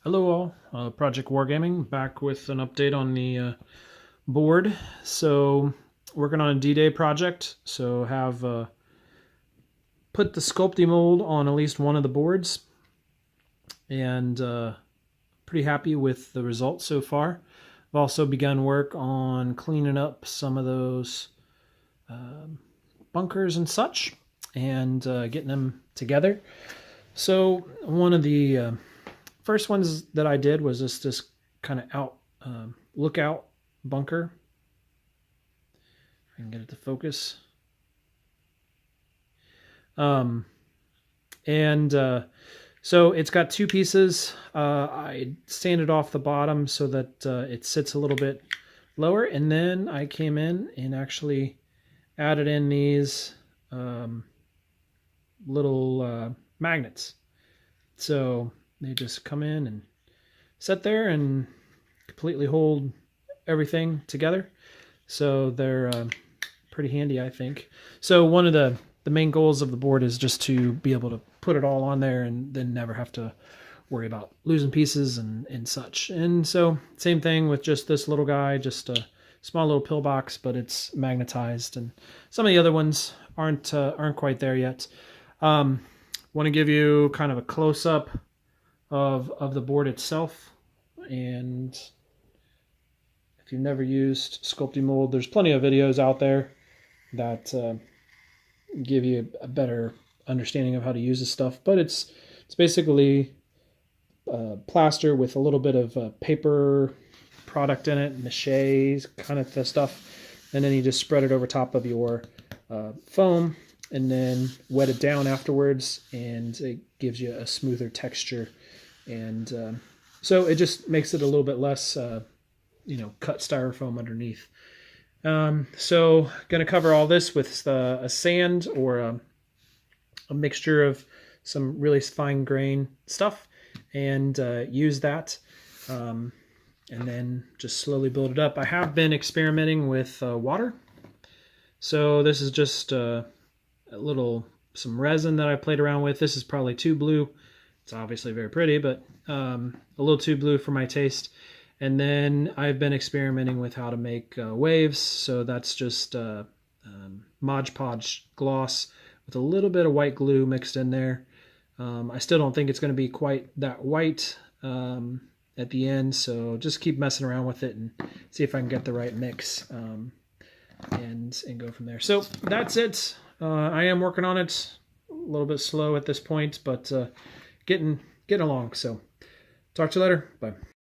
Hello all, Project Wargaming, back with an update on the board. So working on a D-Day project, so have put the sculptamold on at least one of the boards, and pretty happy with the results so far. I've also begun work on cleaning up some of those bunkers and such, and getting them together. So one of the first ones that I did was this kind of lookout bunker. I can get it to focus. So it's got two pieces. I sanded off the bottom so that it sits a little bit lower, and then I came in and actually added in these little magnets. So they just come in and sit there and completely hold everything together. So they're pretty handy, I think. So one of the main goals of the board is just to be able to put it all on there and then never have to worry about losing pieces and such. And so same thing with just this little guy, just a small little pillbox, but it's magnetized. And some of the other ones aren't quite there yet. Want to give you kind of a close-up of the board itself. And if you've never used sculptamold, there's plenty of videos out there that give you a better understanding of how to use this stuff. But it's basically plaster with a little bit of paper product in it, mache kind of stuff, and then you just spread it over top of your foam and then wet it down afterwards, and it gives you a smoother texture. And so it just makes it a little bit less, cut styrofoam underneath. So going to cover all this with a sand or a mixture of some really fine grain stuff, and use that, and then just slowly build it up. I have been experimenting with water. So this is just some resin that I played around with. This is probably too blue. It's obviously very pretty, but a little too blue for my taste. And then I've been experimenting with how to make waves. So that's just Mod Podge gloss with a little bit of white glue mixed in there. I still don't think it's going to be quite that white at the end, so just keep messing around with it and see if I can get the right mix, and go from there. So that's it. I am working on it. A little bit slow at this point, but getting along. So talk to you later. Bye.